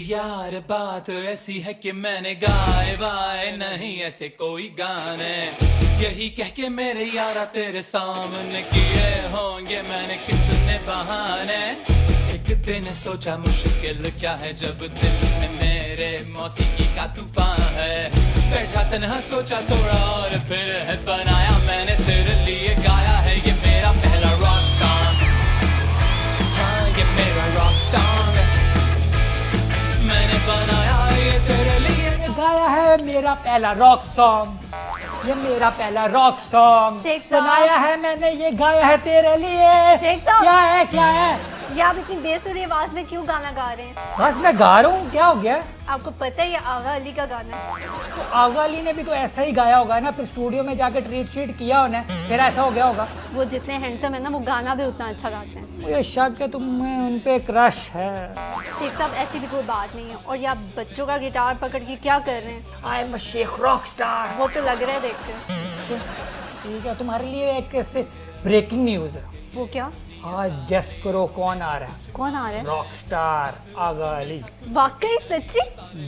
यार बात ऐसी है कि मैंने गाए वाए नहीं ऐसे कोई गाने, यही कह के मेरे यारा तेरे सामने किए होंगे मैंने कितने बहाने। एक दिन सोचा मुश्किल क्या है जब दिल में मेरे मौसीकी का तूफान है, बैठा तन्हा सोचा थोड़ा और फिर है बनाया मैंने तेरे लिए गाया है ये मेरा पहला रॉक सॉन्ग। हाँ ये मेरा रॉक सॉन्ग मैंने बनाया ये तेरे लिए, गाया है मेरा पहला रॉक सॉन्ग, ये मेरा पहला रॉक सॉन्ग बनाया है मैंने, ये गाया है तेरे लिए। क्या है क्या है? ये आप इतनी बेसुरी आवाज में क्यों गाना गा रहे हैं? बस मैं गा रहा हूँ, क्या हो गया? आपको पता है ये आगा अली का गाना है? तो आगा अली ने भी तो ऐसा ही गाया होगा ना, फिर स्टूडियो में जाकर ट्रीट शीट किया उन्हें, फिर ऐसा हो गया होगा। वो जितने हैंडसम है ना वो गाना भी उतना अच्छा गाते हैं। मुझे शक है तुम्हें उन पे क्रश है। शेख साहब ऐसी भी कोई बात नहीं है, और ये आप बच्चों का गिटार पकड़ के क्या कर रहे हैं? I am a Shaikh rock star. वो तो लग रहा है देख के। ठीक है, तुम्हारे लिए एक ब्रेकिंग न्यूज़ है। वो क्या? आज गेस करो कौन आ रहा है? कौन आ रहा है? रॉक स्टार आगा अली। वाकई सच्ची?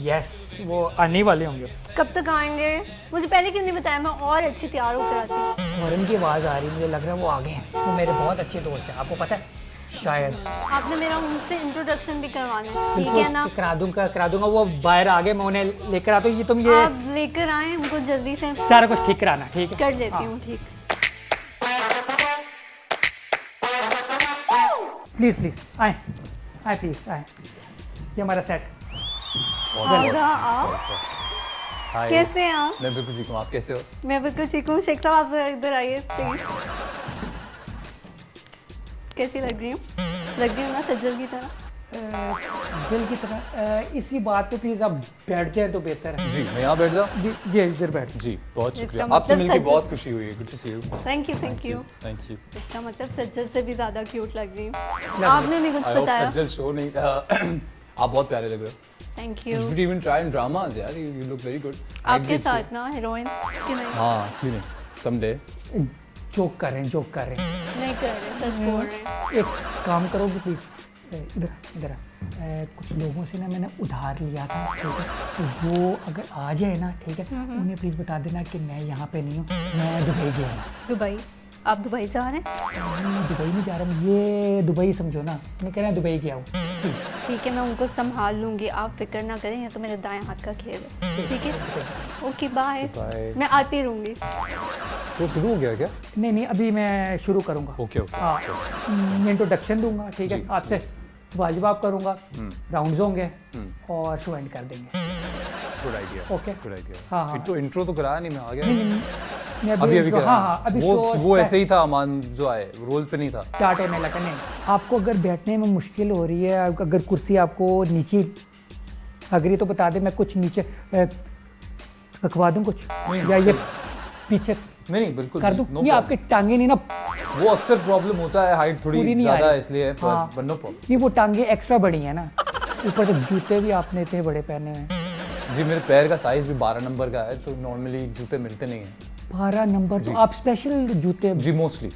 यस, वो आने वाले होंगे। कब तक आएंगे? मुझे पहले क्यों नहीं बताया, मैं और अच्छी तैयार होकर आती। और उनकी आवाज़ आ रही, मुझे लग रहा है वो आगे हैं। वो मेरे बहुत अच्छे दोस्त हैं, आपको पता है शायद। आपने मेरा उनसे इंट्रोडक्शन भी करवाना है, ठीक है ना? करा दूंगा। वो बाहर आगे, मैं उन्हें लेकर आता हूँ। ये तुम ये आप लेकर आए हमको जल्दी से, सारा कुछ ठीक कराना, ठीक है? कर देती हूँ। ठीक, प्लीज आए प्लीज आए। ये हमारा सेट। आगा आप हाय, कैसे हैं आप? मैं बिल्कुल ठीक हूँ, आप कैसे हो? मैं बिल्कुल ठीक हूँ। शेख साहब आप इधर आइए प्लीज। कैसी लग रही हूँ? लग रही हूँ ना सज्जल की तरह? जल की तरह। इसी बात पे प्लीज आप बैठ जाए तो बेहतर है। जी मैं यहाँ बैठ जाऊँ? जी जी इधर बैठ। जी बहुत शुक्रिया, इसका आपसे मतलब मिलके सज्जल- बहुत खुशी हुई है। Good to see you. Thank you thank you. इसका मतलब सज्जल से भी ज्यादा क्यूट लग रही हूँ। आपने नहीं कुछ आई होप बताया। सज्जल शो नहीं था। आप बहुत प्यारे लग रहे हो। Thank You you. should even try in dramas यार, you look very good। आपके साथ ना हीरोइन कि नहीं? हाँ क्यों नहीं, someday। जोक कर रहे हैं। नहीं कर रहे, सच बोल रहे हैं। एक काम करोगे प्लीज, इधर कुछ लोगों से ना मैंने उधार लिया था, ठीक है? तो वो अगर आ जाए ना, ठीक है, उन्हें प्लीज बता देना कि मैं यहाँ पे नहीं हूँ, मैं दुबई गया हूँ। दुबई? आप दुबई जा रहे हैं? मैं दुबई नहीं जा रहा हूँ, ये दुबई समझो ना, मैं कह रहा दुबई गया हूँ। ठीक है, मैं उनको संभाल लूंगी, आप फिक्र ना करें। ये तो मेरे दाएं हाथ का खेल है, ठीक है? Okay bye. Bye। मैं आती रहूंगी। शो शुरू हो गया क्या? नहीं अभी मैं शुरू करूँगा। ओके हाँ, मैं इंट्रोडक्शन दूंगा, ठीक है? जी। आपसे सवाल जवाब करूँगा, राउंड्स होंगे और शो एंड कर देंगे। Good idea. Okay। Good idea. हाँ। इंट्रो तो कराया नहीं, मैं आ गया। मैं अभी हाँ करा। अभी वो ऐसे ही था, अमान जो आए रोल पे नहीं था। स्टार्ट होने लगा। नहीं, आपको अगर बैठने में मुश्किल हो रही है, अगर कुर्सी आपको नीचे अगर ये तो बता दे, मैं कुछ नीचे रखवा दूँ कुछ, या ये पीछे नहीं बिल्कुल कर दूँ? no नहीं, problem। आपके टांगे नहीं ना वो अक्सर प्रॉब्लम होता है, हाइट पूरी थोड़ी नहीं आ ज़्यादा रही। इसलिए, हाँ। पर नो प्रॉब्लम। नहीं, वो टांगे एक्स्ट्रा बड़ी हैं ना, ऊपर से जूते भी आपने इतने बड़े पहने हुए हैं। जी मेरे पैर का साइज भी 12 नंबर का है, तो नॉर्मली जूते मिलते नहीं हैं। 12 नंबर? तो आप स्पेशल जूते जी मोस्टली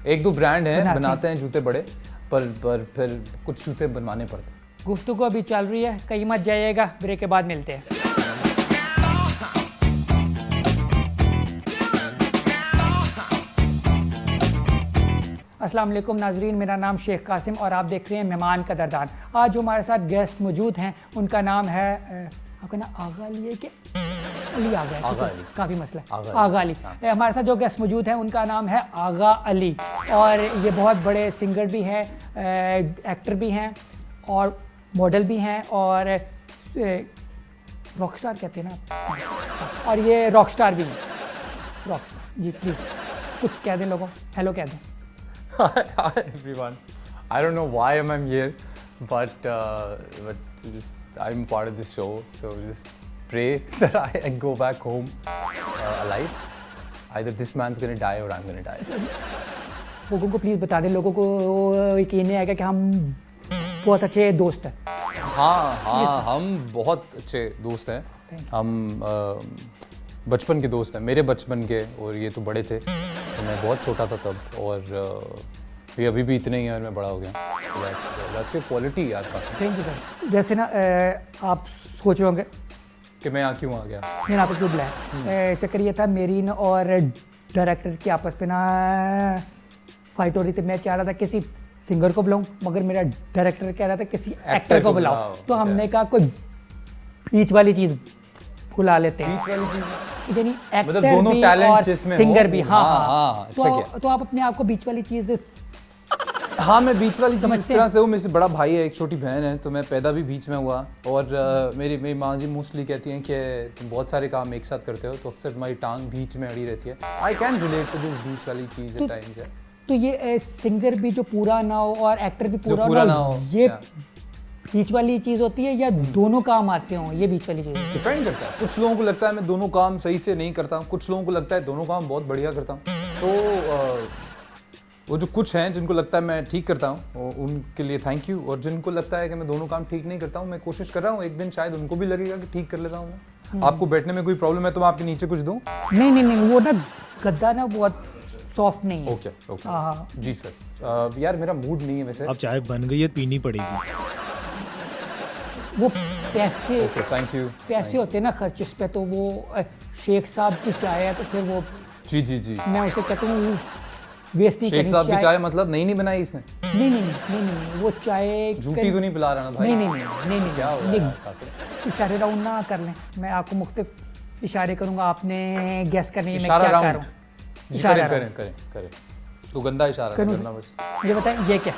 एक दो ब्रांड हैं बनाते हैं जूते बड़े, पर फिर कुछ जूते बनवाने पड़ते हैं। गुफ्तगू अभी चल रही है, कहीं मत जाइएगा, ब्रेक के बाद मिलते हैं। अस्सलाम वालेकुम नाजरीन, मेरा नाम शेख कासिम और आप देख रहे हैं मेहमान का दरदान। आज जो हमारे साथ गेस्ट मौजूद हैं उनका नाम है आपका नाम आगा अली है कि अली आ गया? आगा अली। काफ़ी मसला है। आगा आगा अली। हमारे साथ जो गेस्ट मौजूद हैं उनका नाम है आगा अली, और ये बहुत बड़े सिंगर भी हैं, एक्टर भी हैं और मॉडल भी हैं, और रॉक स्टार कहते हैं ना, और ये रॉक स्टार भी हैं। रॉक स्टार जी, प्लीज़ कुछ कह दें लोगों, हेलो कह दें। Hi everyone. I don't know why I'm here, but just I'm part of this show, so just pray that I go back home alive. Either this man's gonna die or I'm gonna die. लोगों को please बता दें, लोगों को यकीन नहीं आएगा कि हम बहुत अच्छे दोस्त हैं। हाँ हम बहुत अच्छे दोस्त हैं। हम बचपन के दोस्त हैं, मेरे बचपन के, और ये तो बड़े थे तो मैं बहुत छोटा था तब, और ये अभी भी इतने ही हैं और मैं बड़ा हो गया। So that's a quality यार कासिम। Thank you sir. जैसे ना आप सोच रहे होंगे कि मैं यहाँ क्यों आ गया। मैंने आपको क्यों बुलाया, चक्कर ये था मेरी ना और डायरेक्टर की आपस में ना फाइट हो रही थी। मैं चाह रहा था किसी सिंगर को बुलाऊं, मगर मेरा डायरेक्टर कह रहा था किसी एक्टर को बुलाओ। तो हमने कहा कोई बीच वाली चीज़ बुला लेते हैं। बीच वाली चीज़ यानी मतलब एक्टर दोनों भी टैलेंट और जिसमें सिंगर भी। हाँ अच्छा किया। तो आप अपने आप को बीच वाली चीज़ हाँ मैं बीच वाली चीज़ इस समझते तरह से हूँ। मेरे से बड़ा भाई है, एक छोटी बहन है, तो मैं पैदा भी बीच में हुआ। और मेरी माँ जी मोस्टली कहती हैं कि तुम बहुत सारे काम एक साथ करते हो, तो अक्सर तुम्हारी टांग बीच में अड़ी रहती है। I can relate to this बीच वाली चीज़ एट टाइम्स। तो ये सिंगर भी जो पूरा ना हो और एक्टर भी पूरा पूरा ना ना हो, हो, ये yeah. बीच वाली चीज़ होती है या दोनों काम आते हों, ये बीच वाली चीज़? डिपेंड करता है। कुछ लोगों को लगता है मैं दोनों काम सही से नहीं करता हूँ, कुछ लोगों को लगता है दोनों काम बहुत बढ़िया करता हूँ। तो वो जो कुछ हैं जिनको लगता है मैं ठीक करता हूँ, उनके लिए थैंक यू। और जिनको लगता है कि मैं दोनों काम ठीक नहीं करता हूँ, मैं कोशिश कर रहा हूँ एक दिन शायद उनको भी लगेगा कि ठीक कर लेता हूँ मैं। आपको बैठने में कोई प्रॉब्लम है तो मैं आपके नीचे कुछ दूँ? नहीं, वो ना गद्दा ना बहुत सॉफ्ट नहीं है। ओके जी सर। यार मेरा मूड नहीं है वैसे। अब चाय बन गई है, पीनी पड़ेगी। वो पैसे ओके थैंक यू। पैसे होते हैं ना खर्च इस पे, तो वो शेख साहब की चाय है तो फिर वो जी मैं उसे कहता हूँ वेस्ट नहीं करनी। शेख साहब की चाय मतलब नहीं बनाई इसने? नहीं, वो चाय झूठी तो नहीं पिला रहा ना भाई? नहीं क्या हो रहा है कासिम? इशारे राउंड ना कर लें, मैं आपको मुख्तलिफ इशारे करूंगा, आपने गैस करनी है मैं इशारा क्या कर राउंड? रहा हूँ। करें तो गंदा इशारा नहीं करना बस। ये बताएं ये क्या?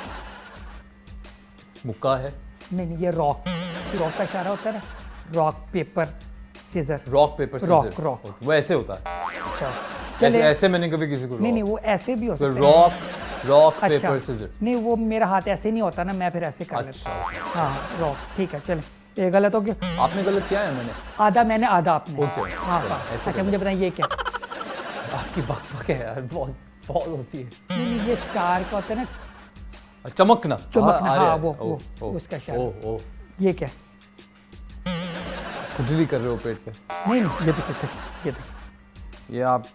मुक्का है? नहीं, ये रॉक का इशारा होता है ना, rock paper scissor. Rock paper scissor? Rock वो ऐसे होता है? ऐसे मैंने कभी किसी को नहीं, वो ऐसे भी हो सकता है। Rock paper scissor? नहीं, वो मेरा हाथ ऐसे नहीं होता ना, मैं फिर ऐसे कर लेता हूँ। हाँ रॉक, ठीक है चले। ये गलत हो गया। आपने गलत किया है? मैंने आधा मैंने आधा आपने। हाँ अच्छा मुझे बताइए ये क्या? आपकी बक है यार, बहुत होती है। नहीं, ये स्टार का होता है ना, चमकना। हाँ वो उसका इशारा। ये क्या? खुजली कर रहे हो पेट पे? नहीं, ये देखिए ये आप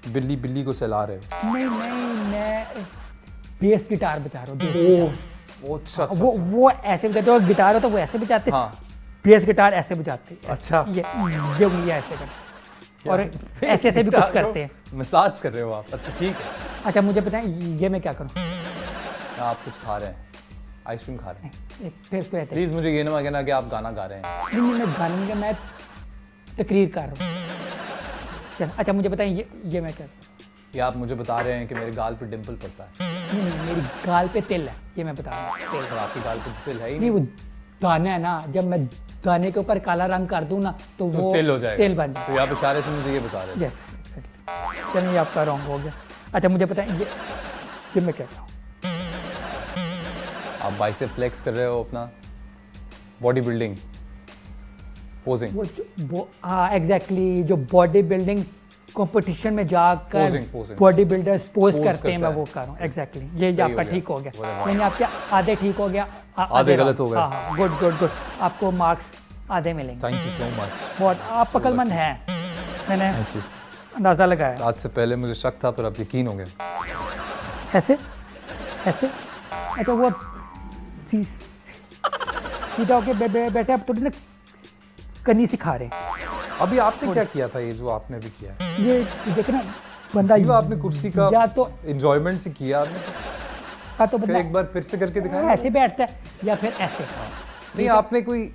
बिल्ली को सहला रहे हो? नहीं, मैं बेस गिटार बजा रहा हूँ। अच्छा वो ऐसे बजाते हो, गिटार हो तो वो ऐसे बजाते हैं। हाँ। बेस गिटार ऐसे बजाते हैं। अच्छा। ये उंगलियां ऐसे करते और ऐसे भी कुछ करते हैं। मसाज कर रहे हो आप? अच्छा ठीक है। अच्छा मुझे बताएं ये मैं क्या करूं? आप कुछ खा रहे हैं, आइसक्रीम खा रहे हैं? फिर पे प्लीज मुझे ये ना कहना कि आप गाना गा रहे हैं। नहीं, मैं गाने नहीं, मैं तकरीर कर रहा हूँ। चल अच्छा मुझे बताएं ये मैं क्या? ये आप मुझे बता रहे हैं कि मेरे गाल पे डिंपल पड़ता है? नहीं, मेरी गाल पे तिल है, ये मैं बता रहा हूँ। सर आपकी गाल पे तिल है ही नहीं, वो दाना है ना, जब मैं दाने के ऊपर काला रंग कर दूं ना तो वो तिल हो जाएगा, तिल बन जाए। तो आप इशारे से मुझे ये बता रहे हैं? Yes exactly. चलिए आपका रॉन्ग हो गया। अच्छा मुझे बताएं ये मैं क्या कहूँ? आप बाइसेप फ्लेक्स कर रहे हो अपना, बॉडी बिल्डिंग पोजिंग? वो हाँ एग्जैक्टली, जो बॉडी बिल्डिंग कंपटीशन में जाकर Posing. Body builders pose Pose करते हैं, मैं करता वो कर रहा हूँ। एग्जैक्टली ये सही आपका हो ठीक हो गया। गया। यानी आपके आधे ठीक हो गया, आधे गलत हो गए। हाँ गुड, आपको मार्क्स आधे मिलेंगे। Thank you so much. बहुत आप पकड़मंद हैं, मैंने अंदाज़ा लगाया। आज से पहले मुझे शक था पर अब यकीन हो गया। ऐसे अच्छा वो सीधा होके बैठे, अब थोड़ी ना कनी सिखा रहे हैं। अभी आपने क्या किया था, ये जो आपने भी किया है? ये देखना बंदा आपने कुर्सी का या तो एंजॉयमेंट से किया आपने? हाँ तो बंदा एक बार फिर से करके दिखाया? ऐसे बैठता है या फिर ऐसे। नहीं आपने कोई,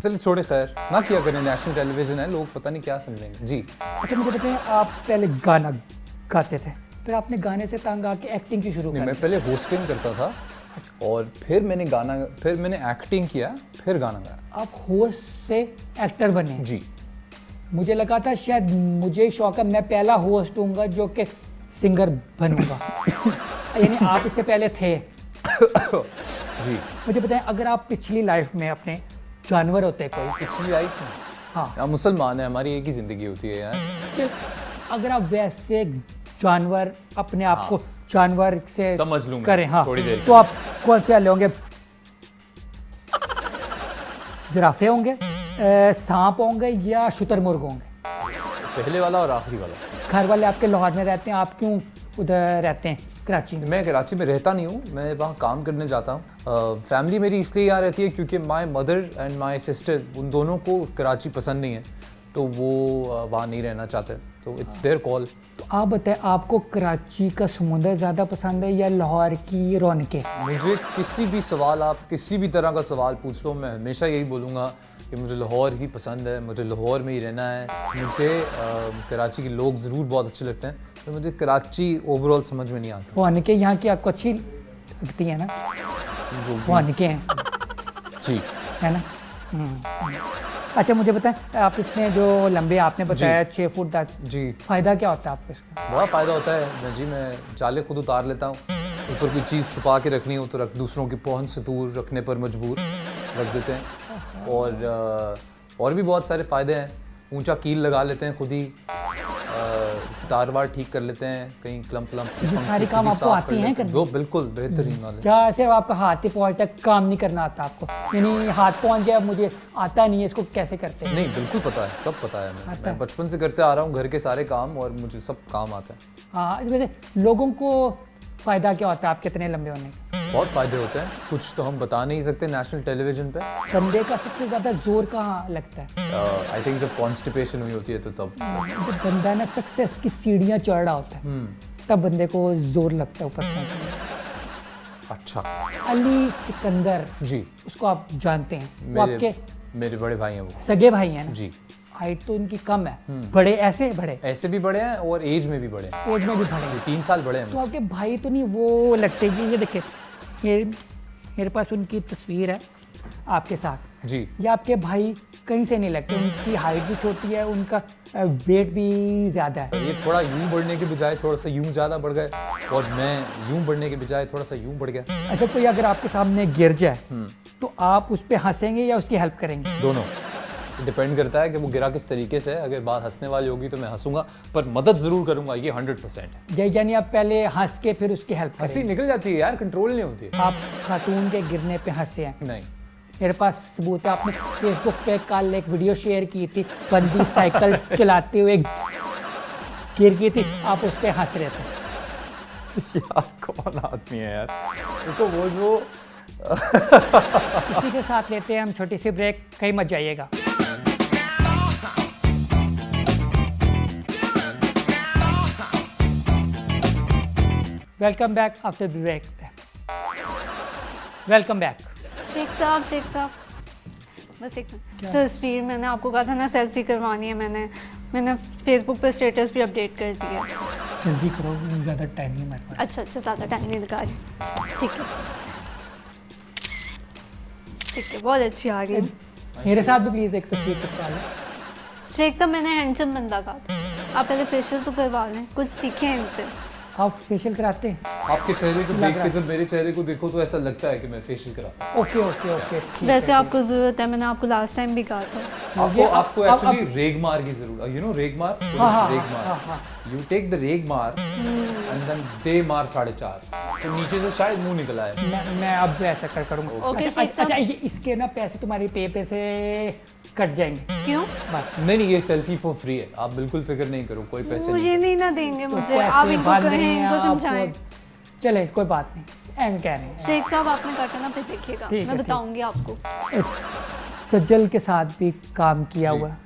चलिए छोड़े, खैर ना किया करें, नेशनल टेलीविजन है, लोग पता नहीं क्या समझेंगे जी। अच्छा मुझे बताइए, आप पहले गाना गाते थे, फिर आपने गाने से तंग आके एक्टिंग की शुरू कर? मैं पहले होस्टिंग करता था और फिर मैंने एक्टिंग किया, फिर गाना गाया। आप होस्ट से एक्टर बने? जी। मुझे लगा था शायद मुझे शौक है, मैं पहला होस्ट हूँगा जो कि सिंगर बनूंगा। यानी आप इससे पहले थे? जी। मुझे बताएं, अगर आप पिछली लाइफ में अपने जानवर होते कोई, पिछली लाइफ में हाँ। हम मुसलमान हैं, हमारी एक ही ज़िंदगी होती है यार। कि अगर आप वैसे जानवर अपने आप को जानवर से समझ लूंगा करें, हाँ, थोड़ी देर तो आप कौन से वाले होंगे? जिराफे होंगे, सांप होंगे या शुतुरमुर्ग होंगे? पहले वाला और आखिरी वाला। घर वाले आपके लाहौर में रहते हैं, आप क्यों उधर रहते हैं कराची में? मैं कराची में रहता नहीं हूँ, मैं वहाँ काम करने जाता हूँ। फैमिली मेरी इसलिए यहाँ रहती है क्योंकि my mother and my sister, उन दोनों को कराची पसंद नहीं है, तो वो वहाँ नहीं रहना चाहते, तो इट्स देयर कॉल। तो आप बताएं, आपको कराची का समुंदर ज़्यादा पसंद है या लाहौर की रौनकें? मुझे किसी भी सवाल, आप किसी भी तरह का सवाल पूछ लो, मैं हमेशा यही बोलूँगा कि मुझे लाहौर ही पसंद है, मुझे लाहौर में ही रहना है। मुझे कराची के लोग ज़रूर बहुत अच्छे लगते हैं, तो मुझे कराची ओवरऑल समझ में नहीं आता। रौनकें यहाँ की आपको अच्छी लगती हैं ना? रौनकें हैं, जी है ना? अच्छा मुझे बताएं, आप इतने जो लंबे आपने बताया 6 फुट तक, जी, फ़ायदा क्या होता है आपको इसका? बड़ा फ़ायदा होता है जी। मैं जाले खुद उतार लेता हूँ, ऊपर कोई चीज़ छुपा के रखनी हो तो रख, दूसरों की पहुंच से दूर रखने पर मजबूर रख देते हैं। और भी बहुत सारे फ़ायदे हैं। ऊंचा कील लगा लेते हैं खुद ही, तार वार ठीक कर लेते हैं, कहीं क्लम्प ये सारे काम आपको आते हैं करने? वो बिल्कुल बेहतरीन वाले। क्या सिर्फ आपका हाथ ही पाँव तक काम नहीं करना आता आपको? यानी हाथ पहुँच गया, मुझे आता नहीं है, इसको कैसे करते हैं? नहीं, बिल्कुल पता है, सब पता है। आता मैं बचपन से करते आ रहा हूँ घर के सारे काम, और मुझे सब काम आता है। हाँ, वैसे लोगों को फ़ायदा क्या होता है आप कितने लंबे होने का? बहुत फ़ायदे होते हैं, कुछ तो हम बता नहीं सकते नेशनल टेलीविजन पे। बंदे का सबसे ज़्यादा जोर कहाँ लगता है? आई थिंक जब कॉन्स्टिपेशन हुई होती है तो तब। जब बंदा ना सक्सेस की सीढ़ियाँ चढ़ रहा होता है, तब बंदे को जोर लगता है ऊपर पहुँचने में। अच्छा, अली सिकंदर, जी, उसको आप जानते हैं? वो मेरे आपके मेरे बड़े भाई हैं वो। सगे भाई हैं ना? जी, हाइट तो उनकी कम है, बड़े ऐसे बड़े, ऐसे भी बड़े हैं और एज में भी बड़े हैं। एज में भी बड़े जी, हैं। 3 साल बड़े हैं तो मुझसे। आपके भाई तो नहीं वो लगते कि ये देखे, ये मेरे पास उनकी तस्वीर है आपके साथ। जी, ये आपके भाई कहीं से नहीं लगते, उनकी हाइट भी छोटी है, उनका वेट भी ज़्यादा है। ये थोड़ा यूं बढ़ने के बजाय थोड़ा सा यूं ज़्यादा बढ़ गए, और मैं यूं बढ़ने के बजाय थोड़ा सा यूं बढ़ गया। अच्छा, कोई अगर आपके सामने गिर जाए तो आप उस पर हंसेंगे या उसकी हेल्प करेंगे? दोनों डिपेंड करता है कि वो गिरा किस तरीके से है। अगर बात हंसने वाली होगी तो मैं हंसूंगा, पर मदद ज़रूर करूंगा, ये 100% है। यानी आप पहले हंस के फिर उसकी हेल्प हंसी करेंगे? निकल जाती है यार, कंट्रोल नहीं होती। आप खातून के गिरने पे हंसे हैं? नहीं, मेरे पास सबूत है, आपने फेसबुक पे कल एक वीडियो शेयर की थी, बंदी साइकिल चलाते हुए गिर गई थी, आप उस पर हंस रहे थे। यार कौन आदमी है यार, देखो वो जो इसी के साथ लेते हैं हम छोटी सी ब्रेक, कहीं मत जाइएगा। Welcome back after break. Welcome back. Shaikh साहब बस एक तस्वीर मैंने आपको कहा था ना सेल्फी करवानी है, मैंने फेसबुक पे स्टेटस भी अपडेट कर दिया। जल्दी करो, ज़्यादा टाइम नहीं हमारे पास। अच्छा, ज़्यादा टाइम नहीं लगा रही। ठीक है, बहुत अच्छी आ रही है। मेरे साथ भी प्लीज़ एक तस्वीर खिंचवा लो। शेख साहब, मैंने हैंडसम बंदा कहा था, आप पहले फेशियल तो करवा लें, कुछ सीखें इनसे। आप फेशियल कराते हैं? आपके चेहरे को देख के जब मेरे चेहरे को देखो तो ऐसा लगता है कि मैं फेशियल कराता हूं। ओके। वैसे आपको ज़रूरत है, मैंने आपको लास्ट टाइम भी कहा था। आपको एक्चुअली रेगमार की जरूरत, यू नो रेगमार। रेगमार, यू टेक द रेगमार एंड देन दे मार 4.5, तो नीचे से शायद मुंह निकला है। मैं अब ऐसा करूँगा। ओके, अच्छा, शेख साहब। अच्छा, ये इसके ना पैसे तुम्हारी पे से कट जाएंगे। क्यों? बस नहीं, ये सेल्फी फॉर फ्री है, आप बिल्कुल फिक्र नहीं करो, कोई पैसे नहीं। मुझे नहीं ना देंगे मुझे, पैसे आप इनको बांध कहें, रहे हैं इनको आपको। समझाएं। चले, कोई बात नहीं, एम कह रहे हैं। शेख साहब, आपने काटा ना, फिर देखिएगा, ठीक है, मैं ठीक। बताऊंगी आपको। सज्जल के साथ भी काम किया जी। हुआ है,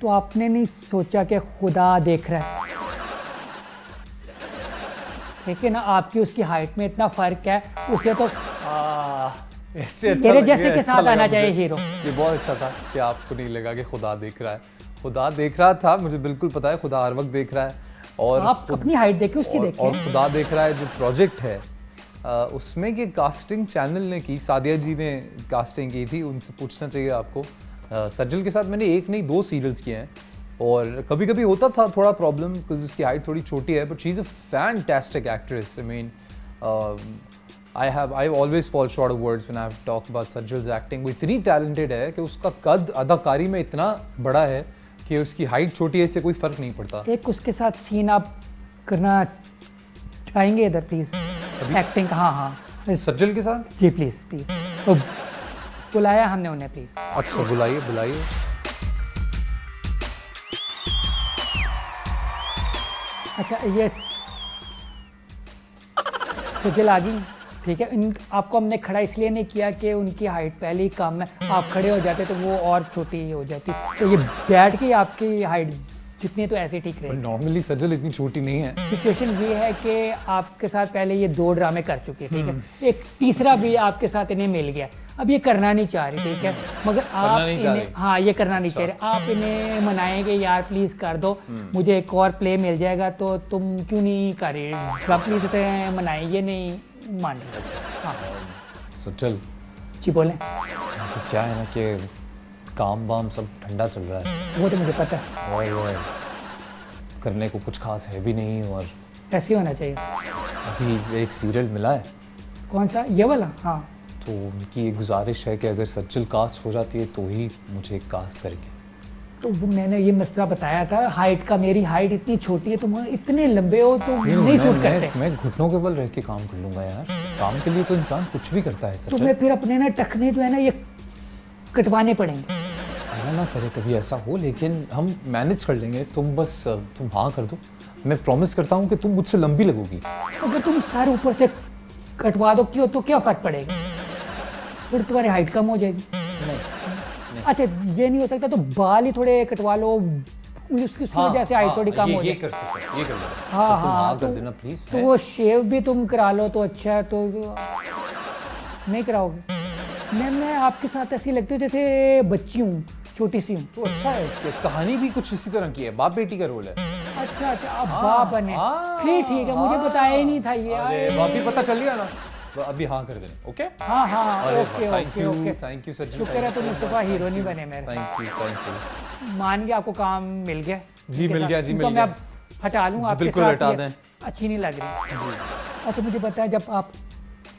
तो आपने नहीं सोचा कि खुदा देख रहा है? लेकिन ना आपकी उसकी हाइट में इतना फर्क है, उसे तो मेरे जैसे के साथ आना चाहिए हीरो। ये बहुत अच्छा था कि आपको नहीं लगा कि खुदा देख रहा है। खुदा देख रहा था, मुझे बिल्कुल पता है, खुदा हर वक्त देख रहा है। और आप अपनी हाइट देखें, उसकी और देखें। खुदा देख रहा है जो प्रोजेक्ट है, उसमें ये कास्टिंग चैनल ने की, सादिया जी ने कास्टिंग की थी, उनसे पूछना चाहिए आपको। सज्जल के साथ मैंने 1 नहीं 2 सीरियल्स किए हैं, और कभी कभी होता था थोड़ा प्रॉब्लम बिकॉज उसकी हाइट थोड़ी छोटी है, but she is a fantastic actress. I mean I always fall short of words when I have talked about Sajjal's acting. वो इतनी talented है कि उसका कद अदाकारी में इतना बड़ा है कि उसकी हाइट छोटी है, इससे कोई फर्क नहीं पड़ता. एक उसके साथ सीन आप करना चाहेंगे इधर प्लीज? एक्टिंग हाँ सज्जल के साथ? जी प्लीज प्लीज. बुलाया हमने उन्हें प्लीज. अच्छा बुलाइए बुलाइए. अच्छा ये सज्जल आ गई. ठीक है, इन आपको हमने खड़ा इसलिए नहीं किया कि उनकी हाइट पहले ही कम है, आप खड़े हो जाते तो वो और छोटी हो जाती, तो ये बैठ के आपकी हाइट जितनी तो ऐसे ठीक रहेगी. नॉर्मली सज्जल इतनी छोटी नहीं है. सिचुएशन ये है कि आपके साथ पहले ये 2 ड्रामे कर चुके हैं, ठीक है, एक तीसरा भी आपके साथ इन्हें मिल गया. अब ये करना नहीं चाह रही, ठीक है, मगर आप इन्हें हाँ ये करना नहीं चाह रहे, आप इन्हें मनाएंगे यार प्लीज कर दो, मुझे एक और प्ले मिल जाएगा, तो तुम क्यों नहीं कर रहे? आप प्लीज मनाएं, ये नहीं मान रहे. हाँ सज्जल जी बोलें. तो क्या है ना कि काम वाम सब ठंडा चल रहा है, वो तो मुझे पता है, और करने को कुछ खास है भी नहीं, और ऐसे ही होना चाहिए. अभी एक सीरियल मिला है. कौन सा? ये वाला? हाँ तो उनकी एक गुजारिश है कि अगर सज्जल कास्ट हो जाती है तो ही मुझे कास्ट करेंगे. तो वो मैंने ये मसला बताया था हाइट का, मेरी हाइट इतनी छोटी है, तुम इतने लंबे हो तो नहीं सूट करते. मैं घुटनों के बल रह के काम कर लूंगा यार. काम के लिए तो इंसान कुछ भी करता है. तुम्हें फिर अपने ना टखने जो है ना ये कटवाने पड़ेंगे. अल्लाह ना करे कभी ऐसा हो, लेकिन हम मैनेज कर लेंगे. तुम हाँ कर दो, मैं प्रॉमिस करता हूँ कि तुम मुझसे लंबी लगोगी. अगर तुम सर ऊपर से कटवा दो क्यों, तो क्या फर्क पड़ेगा? फिर तुम्हारी हाइट कम हो जाएगी. नहीं. अच्छा ये नहीं हो सकता तो बाल ही थोड़े कटवा लो, उसकी वजह से हाइट थोड़ी कम हो जाए. ये कर सकते हैं, ये कर लो. हाँ तुम हाँ कर देना प्लीज. तो वो शेव भी तुम करा लो तो अच्छा है. तो नहीं कराओगे? मैं आपके साथ ऐसी लगती हूँ जैसे बच्ची हूँ, छोटी सी हूँ. तो अच्छा है कि कहानी भी कुछ इसी तरह की है, बाप बेटी का रोल है. अच्छा अब बाप बने, फिर ठीक है, मुझे बताया ही नहीं था ये. अरे अभी पता चल गया ना, तो अभी हाँ कर देना. ओके हाँ ओके. थैंक यू सज्जन. शुक्र है तुम मुस्तफा हीरो नहीं बने मेरे. Thank you. मान गया आपको काम मिल गया. जी मिल गया, जी मिल मैं गया. अब हटा लूँ आपके बिल्कुल साथ, हटा ये दें. अच्छी नहीं लग रही. अच्छा मुझे पता है जब आप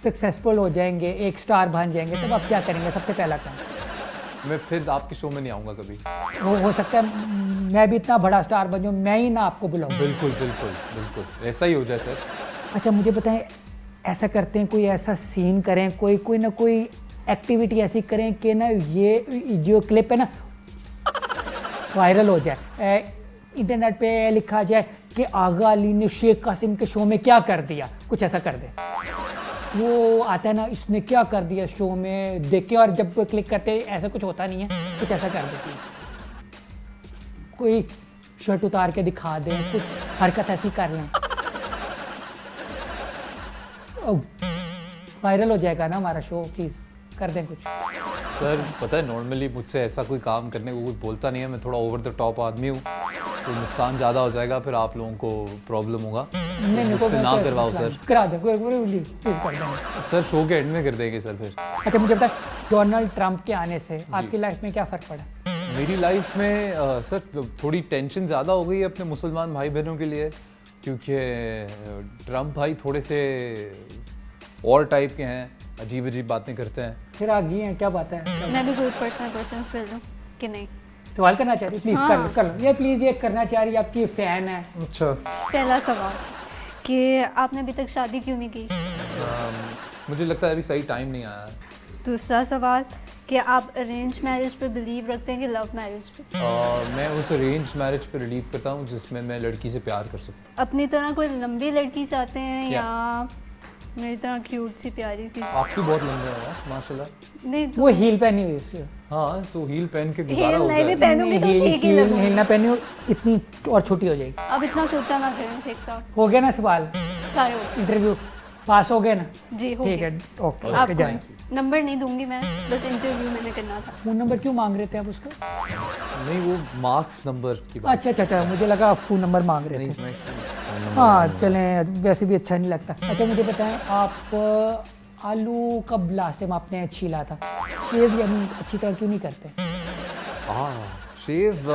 सक्सेसफुल हो जाएंगे, एक स्टार बन जाएंगे, तब आप क्या करेंगे सबसे पहला काम? मैं फिर आपके शो में नहीं आऊँगा कभी. वो हो सकता है मैं भी इतना बड़ा स्टार बन जाऊँ, मैं ही ना आपको बुलाऊँ. बिल्कुल बिल्कुल बिल्कुल ऐसा ही हो जाए सर. अच्छा मुझे बताएं, ऐसा करते हैं, कोई ऐसा सीन करें, कोई ना कोई एक्टिविटी ऐसी करें कि ना ये जो क्लिप है ना वायरल हो जाए, इंटरनेट पे लिखा जाए कि आगा अली ने शेख कासिम के शो में क्या कर दिया. कुछ ऐसा कर दे, वो आता है ना इसने क्या कर दिया शो में, देखे, और जब क्लिक करते ऐसा कुछ होता नहीं है, कुछ ऐसा कर देती है. कोई शर्ट उतार के दिखा दें, कुछ हरकत ऐसी कर लें, वायरल हो जाएगा ना हमारा शो. प्लीज कर दें कुछ. सर पता है नॉर्मली मुझसे ऐसा कोई काम करने को कोई बोलता नहीं है. मैं थोड़ा ओवर द टॉप आदमी हूँ, तो नुकसान ज़्यादा हो जाएगा, फिर आप लोगों को प्रॉब्लम होगा. नहीं मुझसे ना करवाओ सर. करा दें, कर देंगे सर शो के एंड में कर देंगे सर फिर. अच्छा मुझे बता, डोनाल्ड ट्रंप के आने से आपकी लाइफ में क्या फ़र्क पड़ा? मेरी लाइफ में सर थोड़ी टेंशन ज़्यादा हो गई है अपने मुसलमान भाई बहनों के लिए, क्योंकि ट्रंप भाई थोड़े से और टाइप के हैं, अजीब अजीब बातें करते हैं. फिर आ गई हैं, क्या बात है? मैं भी कोई पर्सनल क्वेश्चन कर लूँ कि नहीं? सवाल करना चाह रही? प्लीज हाँ. कर लो ये, प्लीज ये करना चाह रही, आपकी फैन है. अच्छा. पहला सवाल कि आपने अभी तक शादी क्यों नहीं की? मुझे लगता है अभी सही टाइम नहीं आया. दूसरा सवाल कि आप अरेंज मैरिज पे बिलीव रखते हैं कि लव मैरिज पे? मैं उस अरेंज मैरिज पे बिलीव करता हूँ जिसमें मैं लड़की से प्यार कर सकूँ. अपनी तरह कोई लंबी लड़की चाहते हैं क्या? या मेरी तरह क्यूट सी प्यारी सी? आपकी बहुत लंबे हो यार माशाल्लाह. नहीं वो हील पहनी हुई उससे. हाँ तो हील पहन के गुजारा हील होता नहीं भी है. पहनूंगी तो ठीक ही लगूंगी. हील ना पहनी हो, इतनी और छोटी हो जाएगी. अब इतना सोचा ना करें शेख साहब. हो गया ना सवाल? सारे हो गए. इंटरव्यू पास हो गए ना? जी हो ठीक गए. है ओके आपको जाएं. नंबर नहीं दूंगी मैं, बस इंटरव्यू मैंने करना था. फोन नंबर क्यों मांग रहे थे आप उसका? नहीं वो मार्क्स नंबर की बात. अच्छा मुझे लगा आप फोन नंबर मांग रहे नहीं थे. मैं हाँ चलें, वैसे भी अच्छा नहीं लगता. अच्छा मुझे बताएं, आप आलू कब लास्ट टाइम आपने छीला था? शेव या अच्छी तरह क्यों नहीं करते? शेव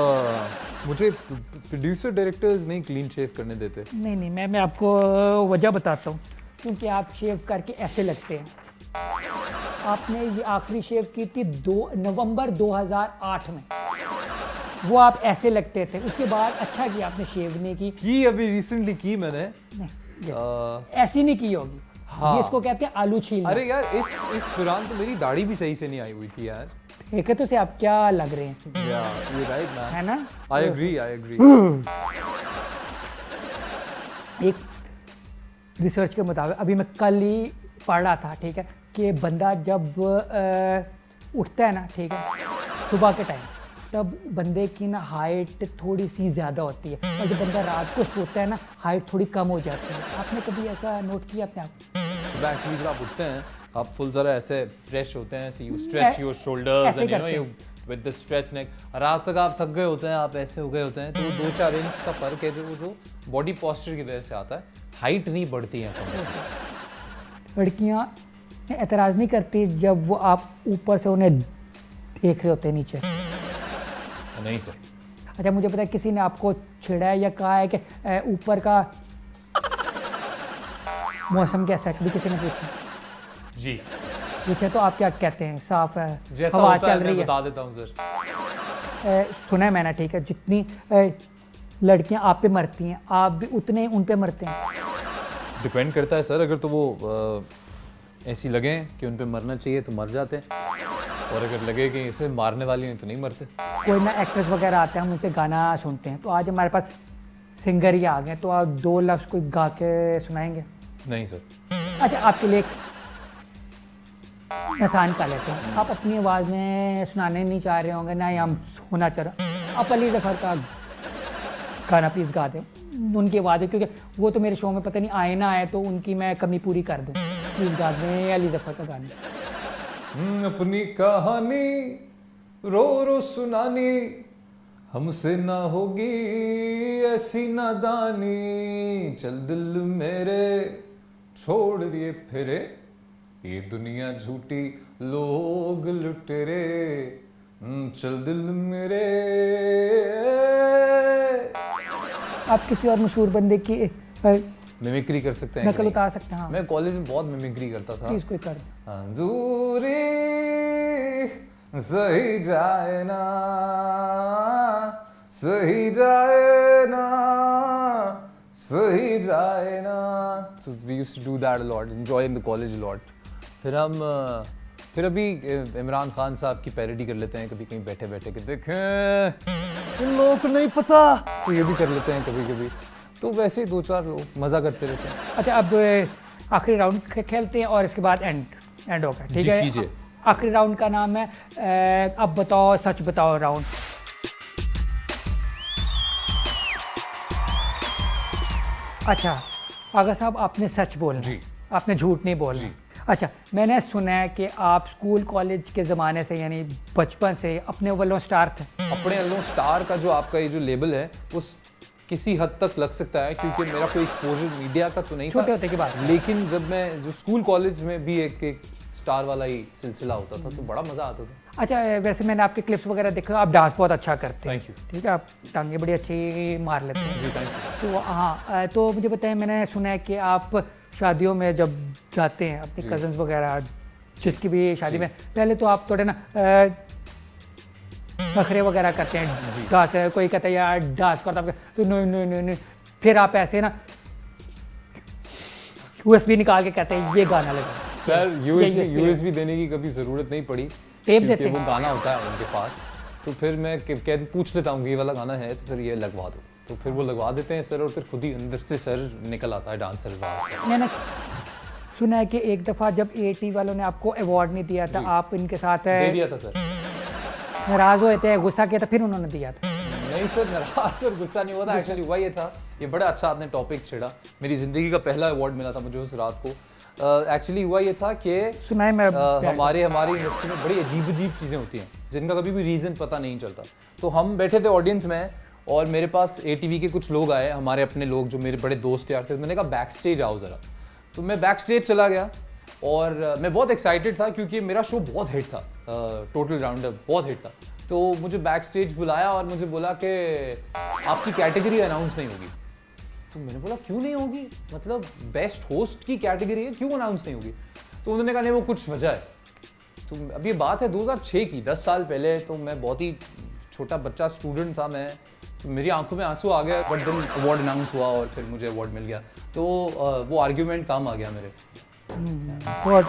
मुझे प्रोड्यूसर डायरेक्टर्स नहीं क्लीन शेव करने देते. नहीं मैं आपको वजह बताता हूँ. क्योंकि आप शेव करके ऐसे लगते हैं। आपने ये आखिरी शेव की थी 2 नवंबर 2008 में, वो आप ऐसे लगते थे। उसके बाद अच्छा किया आपने शेव नहीं की अभी रिसेंटली की मैंने। नहीं, ऐसी नहीं की होगी। हाँ। ये इसको कहते हैं आलू छीलना। अरे यार इस दौरान तो मेरी दाढ़ी भी सही से नहीं आई हुई थी यार। देखे तो से आप क्या लग रहे हैं, यू राइट मैन, है ना? I agree. एक रिसर्च के मुताबिक अभी मैं कल ही पढ़ रहा था, ठीक है, कि बंदा जब उठता है ना, ठीक है, सुबह के टाइम, तब बंदे की ना हाइट थोड़ी सी ज़्यादा होती है, और जब बंदा रात को सोता है ना, हाइट थोड़ी कम हो जाती है। आपने कभी ऐसा नोट किया अपने आप? सुबह एक्चुअली जब आप उठते हैं आप फुल ज़रा ऐसे फ्रेश होते हैं, you stretch your shoulders and you know you with the stretch neck. रात तक आप थक गए होते हैं, आप ऐसे हो गए होते हैं, तो 2-4 इंच का फर्क है जो बॉडी पोस्चर की वजह से आता है। हाइट नहीं बढ़ती है। लड़कियां एतराज़ नहीं करती जब वो आप ऊपर से उन्हें देख रहे होते हैं नीचे? नहीं सर। अच्छा, मुझे पता है किसी ने आपको छेड़ा है या कहा है कि ऊपर का मौसम कैसा है, कभी किसी ने पूछा? जी पूछे तो आप क्या कहते हैं? साफ है, जैसा हवा होता चल है रही मैं है। बता देता हूँ सर। सुना है मैंने, ठीक है, जितनी लड़कियां आप पे मरती हैं, आप भी उतने उन पे मरते हैं। डिपेंड करता है सर। अगर तो वो ऐसी लगे कि उन पे मरना चाहिए तो मर जाते हैं, और अगर लगे कि इसे मारने वाली हैं तो नहीं मरते। कोई ना एक्ट्रेस वगैरह आते हैं, हम उनसे गाना सुनते हैं, तो आज हमारे पास सिंगर ही आ गए, तो आप 2 लफ्ज़ कोई गा के सुनाएंगे? नहीं सर। अच्छा, आपके लिए एक आसान कर लेते हैं। आप अपनी आवाज़ में सुनाने नहीं चाह रहे होंगे, ना ही हम सुनना चाह रहे, आप अली ज़फ़र का गाना प्लीज़ गा दें, उनकी आवाज़ है, क्योंकि वो तो मेरे शो में पता नहीं आए ना आए, तो उनकी मैं कमी पूरी कर दूं। प्लीज़ गा दें अली ज़फ़र का गाना। अपनी कहानी रो रो सुनानी, हमसे ना होगी ऐसी नादानी, चल दिल मेरे छोड़ दिए फिरे, ये दुनिया झूठी लोग लुटेरे, चल दिल मेरे। आप किसी और मशहूर बंदे की मिमिक्री कर सकते हैं? नकल उतार सकते हैं? हाँ, मैं कॉलेज में बहुत मिमिक्री करता था। प्लीज़ कोई कर। दूरी सही जाए ना, सही जाए ना, सही जाए ना। So we used to do that a lot, enjoy in the college a lot. फिर अभी इमरान खान साहब की पैरोडी कर लेते हैं कभी कहीं बैठे बैठे, कि देखें इन लोगों को नहीं पता, तो ये भी कर लेते हैं कभी कभी। तो वैसे ही 2-4 लोग मज़ा करते रहते हैं। अच्छा, अब आखिरी राउंड खेलते हैं और इसके बाद एंड होगा, ठीक है? कीजिए। आखिरी राउंड का नाम है अब बताओ सच बताओ राउंड। अच्छा आगा साहब, आपने सच बोलना जी। आपने झूठ नहीं बोलना। अच्छा, मैंने सुना है कि आप स्कूल कॉलेज के ज़माने से, यानी बचपन से अपने वल्लों स्टार थे। अपने अल्लों स्टार का जो आपका ये जो लेबल है वो किसी हद तक लग सकता है, क्योंकि मेरा कोई एक्सपोजर मीडिया का तो नहीं था छोटे होते की बात। लेकिन जब मैं जो स्कूल कॉलेज में भी एक स्टार वाला ही सिलसिला होता था, तो बड़ा मज़ा आता था। अच्छा, वैसे मैंने आपके क्लिप्स वगैरह देखे, आप डांस बहुत अच्छा करते हैं। Thank you. ठीक है, आप टांगे बड़ी अच्छी मार लेते हैं। जी थैंक यू। तो हाँ, तो मुझे बताएं, मैंने सुना है कि आप शादियों में जब जाते हैं अपने कजन्स वगैरह जिसकी भी शादी में, पहले तो आप थोड़े ना नखरे वगैरह करते हैं, डांस, कोई कहता है यार डांस करता, तो नहीं, फिर आप ऐसे ना USB निकाल के कहते हैं ये गाना लगा। सर USB देने की कभी ज़रूरत नहीं पड़ी, टेप देते क्योंकि हैं। वो गाना होता है उनके पास, तो फिर मैं पूछ लेता हूँ कि ये वाला गाना है तो फिर ये लगवा दो, तो फिर वो लगवा देते हैं सर, और फिर खुद ही अंदर से सर निकल आता है डांसर बाहर से। मैंने सुना है कि एक दफ़ा जब AT वालों ने आपको अवार्ड नहीं दिया था, आप इनके साथ दे दिया था सर। नाराज़ हुए थे, गुस्सा किया था, फिर उन्होंने दिया था। नहीं सर, नाराज और गुस्सा नहीं हुआ था। एक्चुअली हुआ ये था, ये बड़ा अच्छा आपने टॉपिक छेड़ा, मेरी ज़िंदगी का पहला अवार्ड मिला था मुझे उस रात को। एक्चुअली हुआ ये था कि सुना है मैं हमारी इंडस्ट्री में बड़ी अजीब चीज़ें होती हैं जिनका कभी भी रीज़न पता नहीं चलता। तो हम बैठे थे ऑडियंस में, और मेरे पास ATV के कुछ लोग आए, हमारे अपने लोग जो मेरे बड़े दोस्त यार थे। मैंने कहा बैक स्टेज आओ ज़रा, तो मैं बैक स्टेज चला गया, और मैं बहुत एक्साइटेड था क्योंकि मेरा शो बहुत हिट था, टोटल राउंडअप बहुत हिट था। तो मुझे बैक स्टेज बुलाया और मुझे बोला कि आपकी कैटेगरी अनाउंस नहीं होगी। तो मैंने बोला क्यों नहीं होगी, मतलब बेस्ट होस्ट की कैटेगरी है, क्यों अनाउंस नहीं होगी? तो उन्होंने कहा नहीं वो कुछ वजह है। तो अब ये बात है 2006 की, 10 साल पहले, तो मैं बहुत ही छोटा बच्चा स्टूडेंट था मैं, तो मेरी आंखों में आंसू आ गए, बट देन अवार्ड अनाउंस हुआ और फिर मुझे अवार्ड मिल गया, तो वो आर्ग्यूमेंट काम आ गया मेरे। बहुत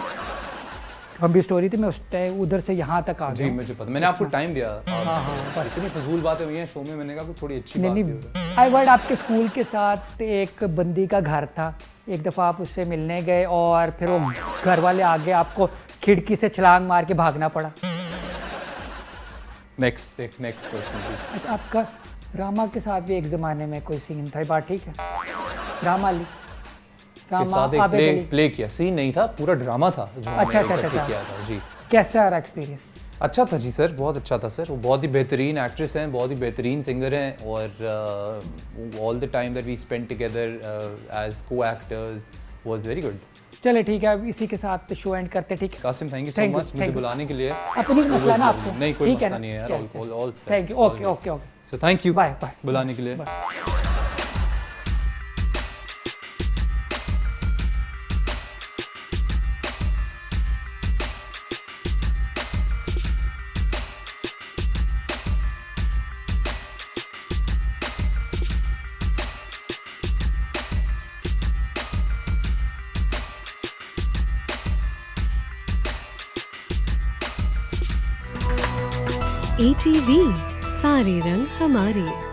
लंबी स्टोरी थी, मैं उस टाइम उधर से यहाँ तक आ जी गया। मुझे पता, मैंने आपको टाइम दिया। हाँ, इतनी फजूल बातें हुई हैं शो में, मैंने कहा कोई थोड़ी अच्छी बात नहीं भी नहीं, हो। आई वर्ड आपके स्कूल के साथ एक बंदी का घर था, एक दफ़ा आप उससे मिलने गए और फिर वो घर वाले आगे आपको खिड़की से छलांग मार के भागना पड़ा। Next question please. अच्छा, आपका रामा के साथ भी एक ज़माने में कोई सीन था, ये बात ठीक है? रामा अली, के साथ आबेद एक अली। प्ले किया, सीन नहीं था, पूरा ड्रामा था जो अच्छा, हमने अच्छा, इकट्ठे अच्छा। किया था जी। कैसा रहा एक्सपीरियंस? अच्छा था जी सर, बहुत अच्छा था सर। वो बहुत ही बेहतरीन एक्ट्रेस हैं, बहुत ही बेहतरीन सिंगर हैं, और all the time that we spend together as co actors was very good. चले ठीक है, अब इसी के साथ शो एंड करते, ठीक है? Qasim thank you so Thank you, much मुझे thank you. बुलाने के लिए। अपनी It मसला was ना lovely. आपको, नहीं कोई ठीक है मसला ना? नहीं है यार, चल, all set. Thank you, okay okay okay, so thank you, bye bye, बुलाने के लिए। बाय। ATV सारे रंग हमारे।